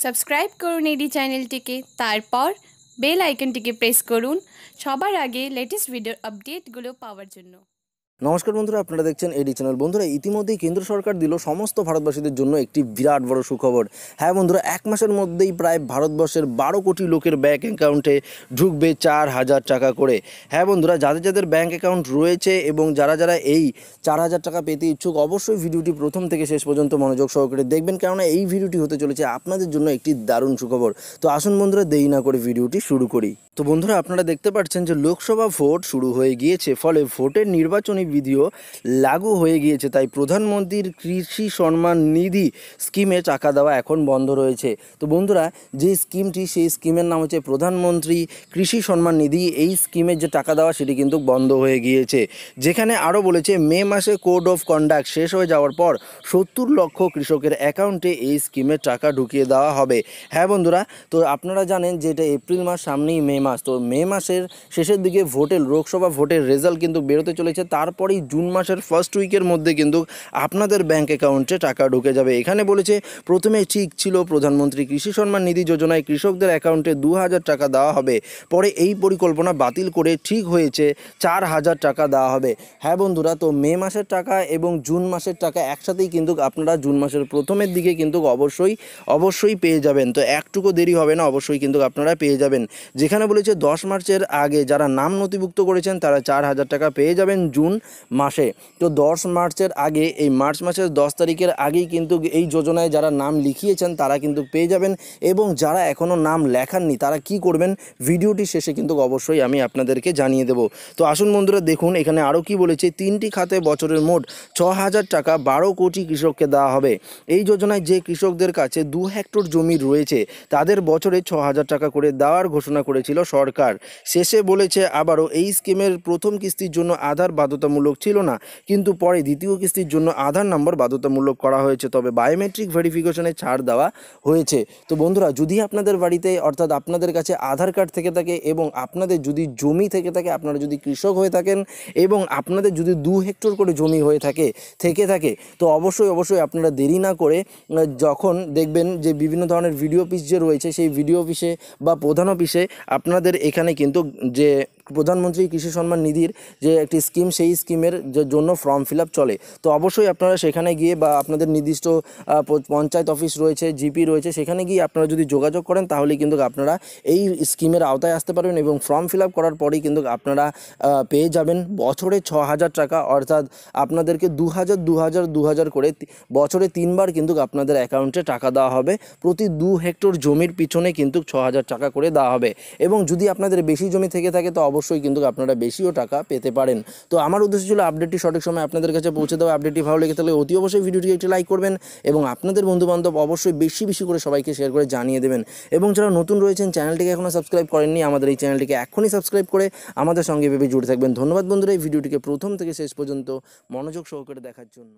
Subscribe করুন এডি চ্যানেলটিকে, তারপর বেল আইকনটিকে প্রেস করুন সবার আগে লেটেস্ট ভিডিওর আপডেটগুলো পাওয়ার জন্য। নমস্কার বন্ধুরা, আপনারা দেখছেন এডি চ্যানেল। বন্ধুরা, ইতিমধ্যেই কেন্দ্র সরকার দিল সমস্ত ভারতবাসীদের জন্য একটি বিরাট বড় সুখবর। হ্যাঁ বন্ধুরা, এক মাসের মধ্যেই প্রায় ভারতবর্ষের 12 কোটি লোকের ব্যাঙ্ক অ্যাকাউন্টে ঢুকবে 4,000 টাকা করে। হ্যাঁ বন্ধুরা, যাদের যাদের ব্যাঙ্ক অ্যাকাউন্ট রয়েছে এবং যারা যারা এই 4,000 টাকা পেতে ইচ্ছুক, অবশ্যই ভিডিওটি প্রথম থেকে শেষ পর্যন্ত মনোযোগ সহকারে দেখবেন, কেননা এই ভিডিওটি হতে চলেছে আপনাদের জন্য একটি দারুণ সুখবর। তো আসুন বন্ধুরা, দেরি না করে ভিডিওটি শুরু করি। তো বন্ধুরা, আপনারা দেখতে পাচ্ছেন যে লোকসভা ভোট শুরু হয়ে গিয়েছে, ফলে ভোটের নির্বাচনী বিধিও লাগু হয়ে গিয়েছে। তাই প্রধানমন্ত্রীর কৃষি সম্মান নিধি স্কিমে টাকা দেওয়া এখন বন্ধ রয়েছে। তো বন্ধুরা, যে স্কিমটি, সেই স্কিমের নাম হচ্ছে প্রধানমন্ত্রী কৃষি সম্মান নিধি। এই স্কিমের যে টাকা দেওয়া সেটি কিন্তু বন্ধ হয়ে গিয়েছে। যেখানে আরও বলেছে মে মাসে কোড অফ কন্ডাক্ট শেষ হয়ে যাওয়ার পর 70 লক্ষ কৃষকের অ্যাকাউন্টে এই স্কিমের টাকা ঢুকিয়ে দেওয়া হবে। হ্যাঁ বন্ধুরা, তো আপনারা জানেন যে এটা এপ্রিল মাস, সামনেই মে মাস। তো মে মাসের শেষের দিকে লোকসভা ভোটের রেজাল্ট কিন্তু বেরোতে চলেছে। তারপরেই জুন মাসের ফার্স্ট উইকের মধ্যে কিন্তু আপনাদের ব্যাঙ্ক অ্যাকাউন্টে টাকা ঢুকে যাবে। এখানে বলেছে প্রথমে ঠিক ছিল প্রধানমন্ত্রী কৃষি সম্মান নিধি যোজনায় কৃষকদের অ্যাকাউন্টে 2,000 টাকা দেওয়া হবে, পরে এই পরিকল্পনা বাতিল করে ঠিক হয়েছে 4,000 টাকা দেওয়া হবে। হ্যাঁ বন্ধুরা, তো মে মাসের টাকা এবং জুন মাসের টাকা একসাথেই কিন্তু আপনারা জুন মাসের প্রথমের দিকে কিন্তু অবশ্যই পেয়ে যাবেন। তো একটুকু দেরি হবে না, অবশ্যই কিন্তু আপনারা পেয়ে যাবেন। যেখানে বলেছে 10 মার্চের আগে যারা নাম নথিভুক্ত করেছেন তারা 4,000 টাকা পেয়ে যাবেন জুন মাসে। তো 10 মার্চের আগে, এই মার্চ মাসের 10 তারিখের আগেই কিন্তু এই যোজনায় যারা নাম লিখিয়েছেন তারা কিন্তু পেয়ে যাবেন। এবং যারা এখনও নাম লেখাননি তারা কি করবেন, ভিডিওটি শেষে কিন্তু অবশ্যই আমি আপনাদেরকে জানিয়ে দেব। তো আসুন বন্ধুরা, দেখুন এখানে আরও কি বলেছে। 3টি খাতে বছরের মোট 6,000 টাকা 12 কোটি কৃষককে দেওয়া হবে। এই যোজনায় যে কৃষকদের কাছে 2 হেক্টর জমি রয়েছে তাদের বছরে 6,000 টাকা করে দেওয়ার ঘোষণা করেছিল সরকার। শেষে বলেছে আবারও এই স্কিমের প্রথম কিস্তির জন্য আধার বাধ্যতামূলক ছিল না, কিন্তু পরে দ্বিতীয় কিস্তির জন্য আধার নম্বর বাধ্যতামূলক করা হয়েছে, তবে বায়োমেট্রিক ভেরিফিকেশনে ছাড় দেওয়া হয়েছে। তো বন্ধুরা, যদি আপনাদের বাড়িতে, অর্থাৎ আপনাদের কাছে আধার কার্ড থেকে থাকে এবং আপনাদের যদি জমি থেকে থাকে, আপনারা যদি কৃষক হয়ে থাকেন এবং আপনাদের যদি 2 হেক্টর করে জমি হয়ে থাকে তো অবশ্যই আপনারা দেরি না করে, যখন দেখবেন যে বিভিন্ন ধরনের ভিডিও অফিস যে রয়েছে, সেই ভিডিও অফিসে বা প্রধান অফিসে আপনাদের এখানে কিন্তু যে প্রধানমন্ত্রী কৃষি সম্মান নিধির যে একটি স্কিম, সেই স্কিমের জন্য ফর্ম ফিল আপ চলে। তো অবশ্যই আপনারা সেখানে গিয়ে, বা আপনাদের নির্দিষ্ট পঞ্চায়েত অফিস রয়েছে, জিপি রয়েছে, সেখানে গিয়ে আপনারা যদি যোগাযোগ করেন তাহলে কিন্তু আপনারা এই স্কিমের আওতায় আসতে পারবেন এবং ফর্ম ফিল আপ করার পরেই কিন্তু আপনারা পেয়ে যাবেন বছরে 6,000 টাকা। অর্থাৎ আপনাদেরকে 2,000 করে বছরে 3বার কিন্তু আপনাদের অ্যাকাউন্টে টাকা দেওয়া হবে। প্রতি 2 হেক্টর জমির পিছনে কিন্তু 6,000 টাকা করে দেওয়া হবে। এবং যদি আপনাদের বেশি জমি থেকে থাকে তো অবশ্যই কিন্তু আপনারা বেশিও টাকা পেতে পারেন। তো আমার উদ্দেশ্য ছিল আপডেটটি সঠিক সময় আপনাদের কাছে পৌঁছে দেওয়া। আপডেটটি ভালো লেগে থাকলে অতি অবশ্যই ভিডিওটিকে একটি লাইক করবেন এবং আপনাদের বন্ধুবান্ধব অবশ্যই বেশি করে সবাইকে শেয়ার করে জানিয়ে দেবেন। এবং যারা নতুন রয়েছেন, চ্যানেলটিকে এখনও সাবস্ক্রাইব করেননি, আমাদের এই চ্যানেলটিকে এখনই সাবস্ক্রাইব করে আমাদের সঙ্গে ভেবে জুড়ে থাকবেন। ধন্যবাদ বন্ধুরা, এই ভিডিওটিকে প্রথম থেকে শেষ পর্যন্ত মনোযোগ সহকারে দেখার জন্য।